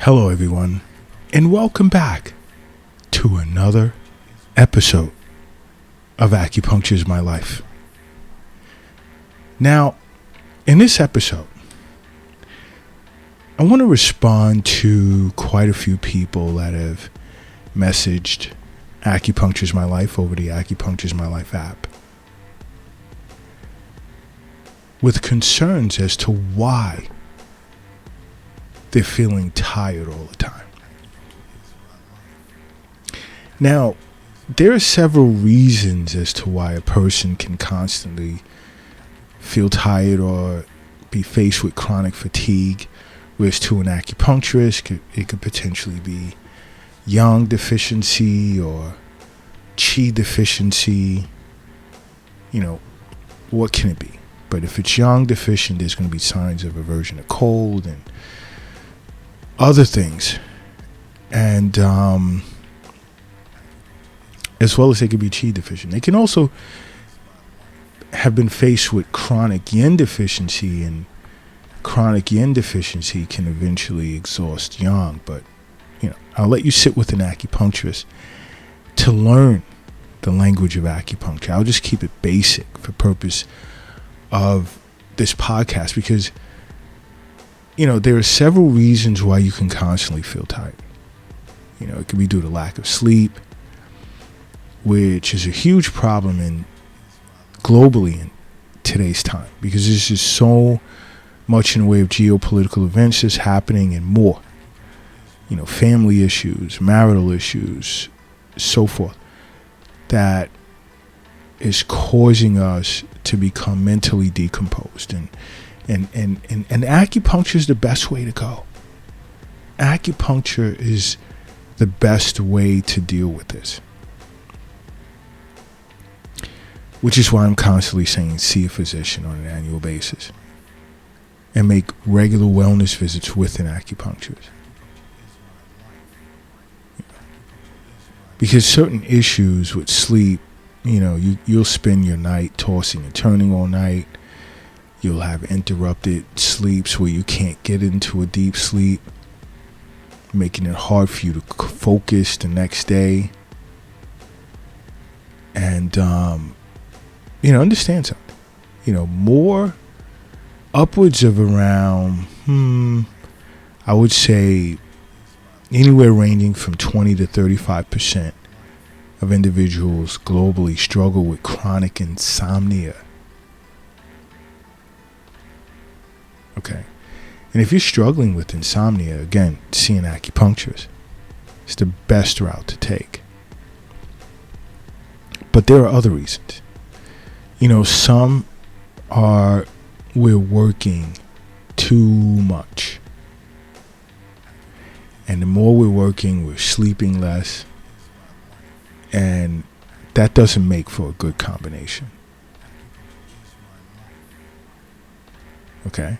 Hello, everyone, and welcome back to another episode of Acupuncture is My Life. Now, in this episode, I want to respond to quite a few people that have messaged Acupuncture is My Life over the Acupuncture is My Life app with concerns as to why they're feeling tired all the time. Now, there are several reasons as to why a person can constantly feel tired or be faced with chronic fatigue, whereas to an acupuncturist, it could potentially be yang deficiency or qi deficiency. What can it be? But if it's yang deficient, there's going to be signs of aversion to cold and other things, and as well as they could be qi deficient. They can also have been faced with chronic yin deficiency, and chronic yin deficiency can eventually exhaust yang. But I'll let you sit with an acupuncturist to learn the language of acupuncture. I'll just keep it basic for purpose of this podcast, because there are several reasons why you can constantly feel tired. It could be due to lack of sleep, which is a huge problem globally in today's time, because there's just so much in the way of geopolitical events that's happening and more. Family issues, marital issues, so forth, that is causing us to become mentally decomposed. And acupuncture is the best way to go. Acupuncture is the best way to deal with this. Which is why I'm constantly saying see a physician on an annual basis. And make regular wellness visits with an acupuncturist. Because certain issues with sleep, you'll spend your night tossing and turning all night. You'll have interrupted sleeps where you can't get into a deep sleep, making it hard for you to focus the next day. And, understand something. More upwards of around, I would say anywhere ranging from 20 to 35% of individuals globally struggle with chronic insomnia. Okay. And if you're struggling with insomnia, again, see an acupuncturist. It's the best route to take. But there are other reasons. Some are we're working too much. And the more we're working, we're sleeping less. And that doesn't make for a good combination. Okay?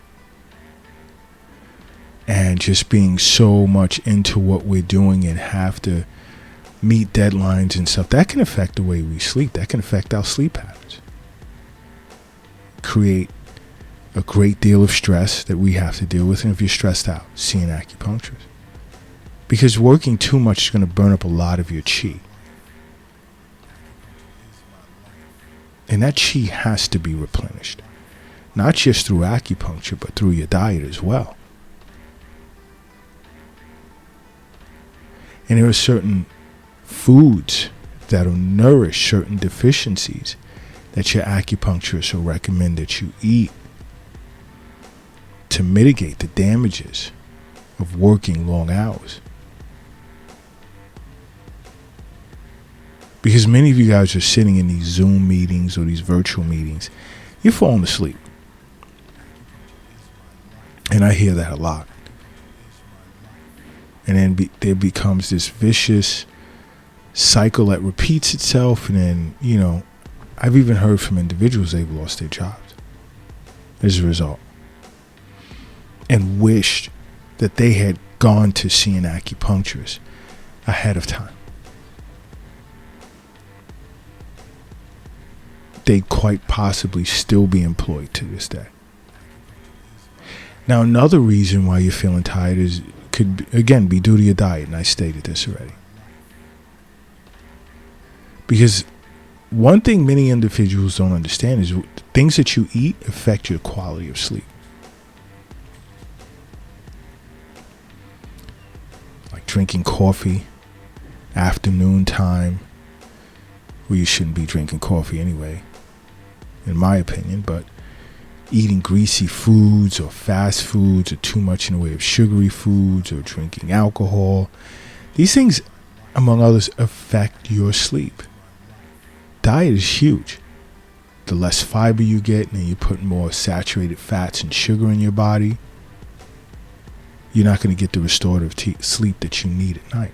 And just being so much into what we're doing and have to meet deadlines and stuff, that can affect the way we sleep. That can affect our sleep patterns. Create a great deal of stress that we have to deal with. And if you're stressed out, see an acupuncturist. Because working too much is going to burn up a lot of your qi. And that qi has to be replenished. Not just through acupuncture, but through your diet as well. And there are certain foods that will nourish certain deficiencies that your acupuncturist will recommend that you eat to mitigate the damages of working long hours. Because many of you guys are sitting in these Zoom meetings or these virtual meetings, you're falling asleep. And I hear that a lot. And then there becomes this vicious cycle that repeats itself. And then, I've even heard from individuals they've lost their jobs as a result. And wished that they had gone to see an acupuncturist ahead of time. They'd quite possibly still be employed to this day. Now, another reason why you're feeling tired is could, again, be due to your diet, and I stated this already. Because one thing many individuals don't understand is things that you eat affect your quality of sleep. Like drinking coffee, afternoon time, well, you shouldn't be drinking coffee anyway, in my opinion, but eating greasy foods or fast foods or too much in the way of sugary foods or drinking alcohol, these things, among others, affect your sleep. Diet is huge. The less fiber you get, and you put more saturated fats and sugar in your body, you're not going to get the restorative sleep that you need at night.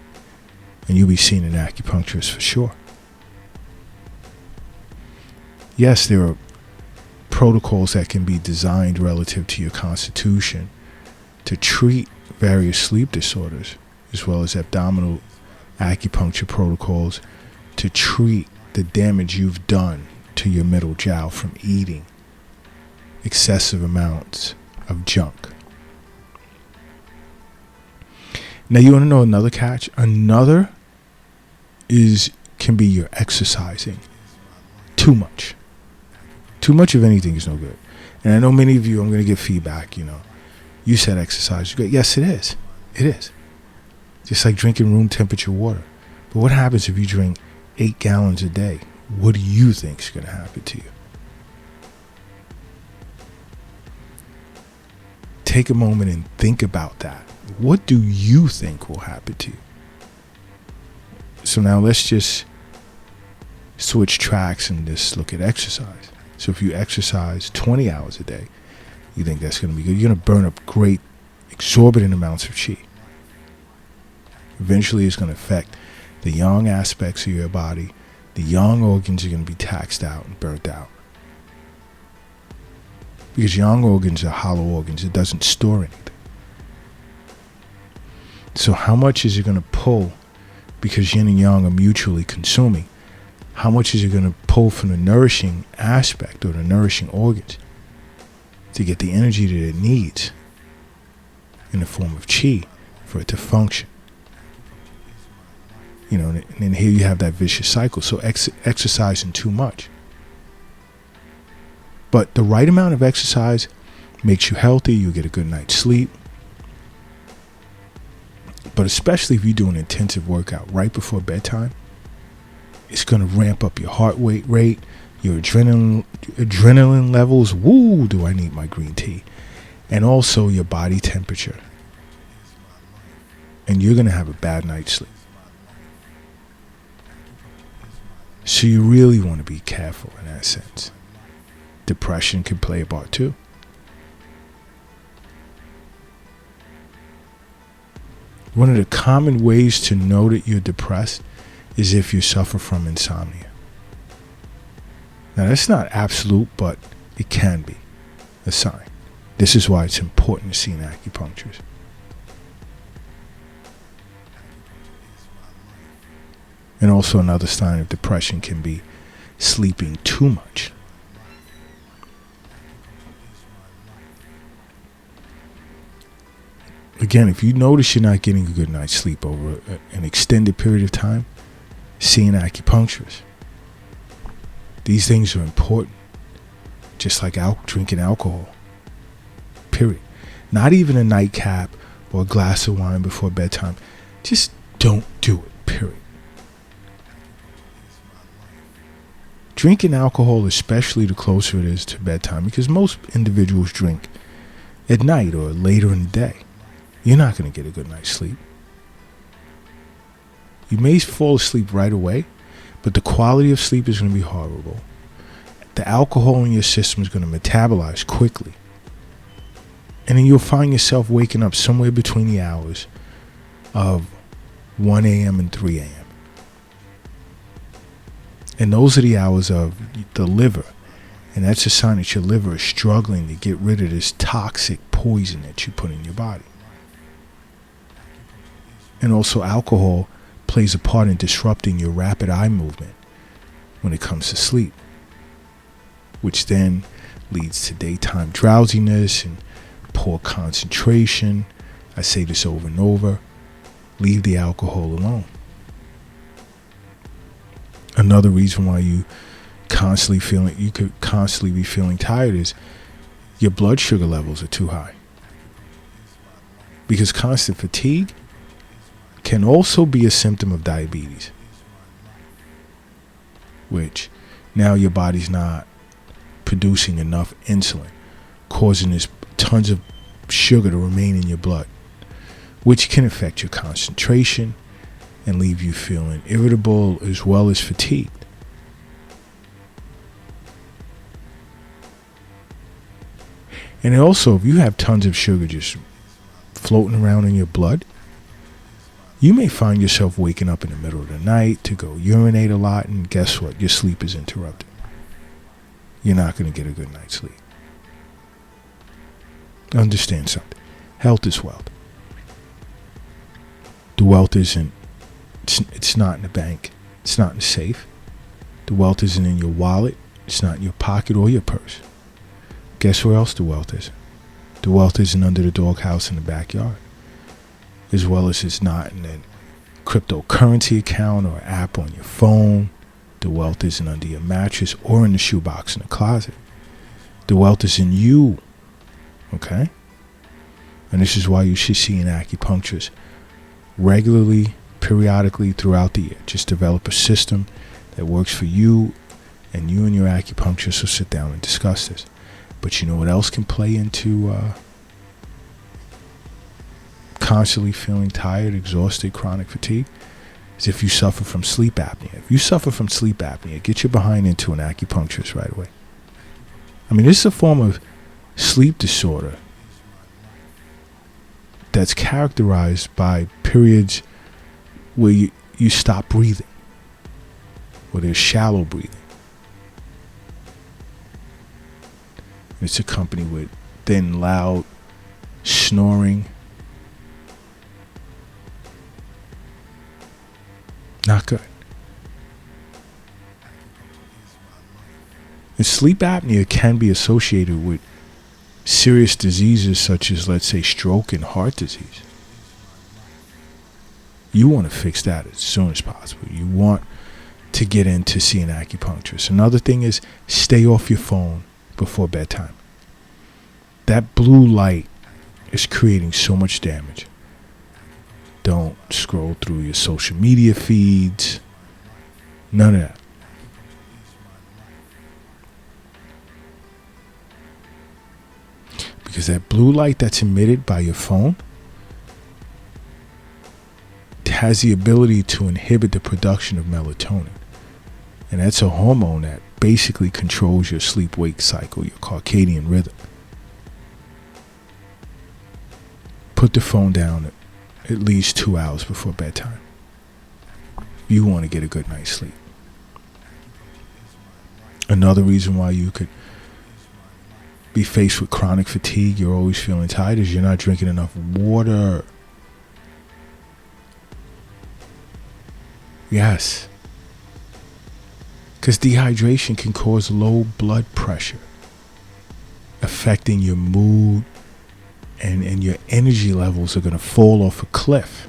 And you'll be seeing an acupuncturist for sure. Yes, there are protocols that can be designed relative to your constitution to treat various sleep disorders, as well as abdominal acupuncture protocols to treat the damage you've done to your middle jowl from eating excessive amounts of junk. Now, you want to know another catch? Another can be your exercising too much. Too much of anything is no good. And I know many of you, I'm going to get feedback, you said exercise. Yes, it is. It is. Just like drinking room temperature water. But what happens if you drink 8 gallons a day? What do you think is going to happen to you? Take a moment and think about that. What do you think will happen to you? So now let's just switch tracks and just look at exercise. So if you exercise 20 hours a day, you think that's going to be good. You're going to burn up great, exorbitant amounts of chi. Eventually it's going to affect the yang aspects of your body. The yang organs are going to be taxed out and burnt out. Because yang organs are hollow organs. It doesn't store anything. So how much is it going to pull? Because yin and yang are mutually consuming. How much is it going to pull from the nourishing aspect or the nourishing organs to get the energy that it needs in the form of chi for it to function? And then here you have that vicious cycle. So exercising too much. But the right amount of exercise makes you healthy. You get a good night's sleep. But especially if you do an intensive workout right before bedtime, it's going to ramp up your heart rate, your adrenaline levels. Woo, do I need my green tea? And also your body temperature. And you're going to have a bad night's sleep. So you really want to be careful in that sense. Depression can play a part too. One of the common ways to know that you're depressed is if you suffer from insomnia. Now that's not absolute, but it can be a sign. This is why it's important to see an acupuncturist. And also another sign of depression can be sleeping too much. Again, if you notice you're not getting a good night's sleep over an extended period of time, see an acupuncturist. These things are important. Just like drinking alcohol. Period. Not even a nightcap or a glass of wine before bedtime. Just don't do it. Period. Drinking alcohol, especially the closer it is to bedtime, because most individuals drink at night or later in the day. You're not going to get a good night's sleep. You may fall asleep right away, but the quality of sleep is going to be horrible. The alcohol in your system is going to metabolize quickly. And then you'll find yourself waking up somewhere between the hours of 1 a.m. and 3 a.m. And those are the hours of the liver. And that's a sign that your liver is struggling to get rid of this toxic poison that you put in your body. And also alcohol plays a part in disrupting your rapid eye movement when it comes to sleep, which then leads to daytime drowsiness and poor concentration. I say this over and over. Leave the alcohol alone. Another reason why you could constantly be feeling tired is your blood sugar levels are too high. Because constant fatigue can also be a symptom of diabetes, which now your body's not producing enough insulin, causing this tons of sugar to remain in your blood, which can affect your concentration and leave you feeling irritable as well as fatigued. And also, if you have tons of sugar just floating around in your blood, you may find yourself waking up in the middle of the night to go urinate a lot, and guess what? Your sleep is interrupted. You're not going to get a good night's sleep. Understand something. Health is wealth. The wealth isn't, it's not in the bank. It's not in the safe. The wealth isn't in your wallet. It's not in your pocket or your purse. Guess where else the wealth is? The wealth isn't under the doghouse in the backyard. As well as it's not in a cryptocurrency account or app on your phone. The wealth isn't under your mattress or in the shoebox in the closet. The wealth is in you. Okay? And this is why you should see an acupuncturist regularly, periodically throughout the year. Just develop a system that works for you, and you and your acupuncturist will sit down and discuss this. But you know what else can play into constantly feeling tired, exhausted, chronic fatigue? Is if you suffer from sleep apnea. If you suffer from sleep apnea, get your behind into an acupuncturist right away. I mean, this is a form of sleep disorder that's characterized by periods where you stop breathing, where there's shallow breathing. It's accompanied with thin, loud snoring. Not good. And sleep apnea can be associated with serious diseases such as, let's say, stroke and heart disease. You want to fix that as soon as possible. You want to get in to see an acupuncturist. Another thing is stay off your phone before bedtime. That blue light is creating so much damage. Don't scroll through your social media feeds. None of that. Because that blue light that's emitted by your phone has the ability to inhibit the production of melatonin. And that's a hormone that basically controls your sleep-wake cycle, your circadian rhythm. Put the phone down at least 2 hours before bedtime. You want to get a good night's sleep. Another reason why you could be faced with chronic fatigue, you're always feeling tired, is you're not drinking enough water. Yes. Because dehydration can cause low blood pressure, affecting your mood, and your energy levels are going to fall off a cliff.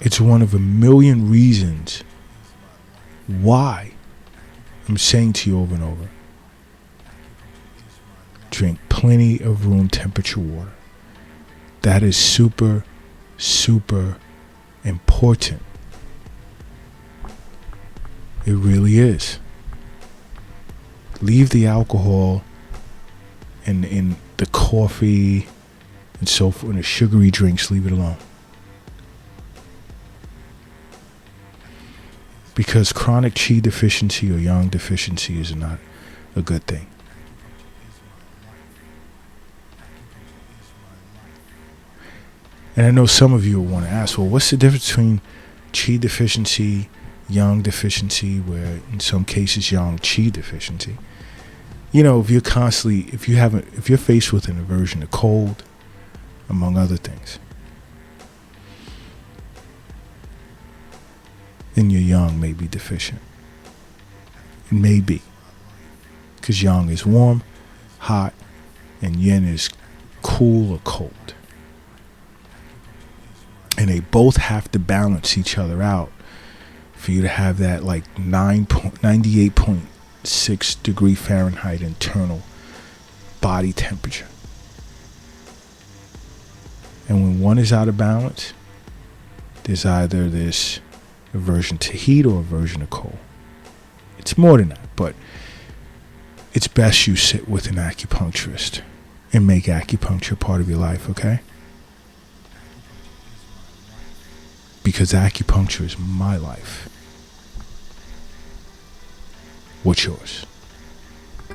It's one of a million reasons why I'm saying to you over and over, drink plenty of room temperature water. That is super, super important. It really is. Leave the alcohol and in the coffee and so forth, and the sugary drinks, leave it alone. Because chronic qi deficiency or yang deficiency is not a good thing. And I know some of you will want to ask, well, what's the difference between qi deficiency, yang deficiency, where in some cases yang qi deficiency? You know, if you're faced with an aversion to cold, among other things, then your yang may be deficient. It may be. Because yang is warm, hot, and yin is cool or cold. And they both have to balance each other out for you to have that like 98.6 degree Fahrenheit internal body temperature. And when one is out of balance, there's either this aversion to heat or aversion to cold. It's more than that, but it's best you sit with an acupuncturist and make acupuncture part of your life, okay? Because acupuncture is my life. What's yours?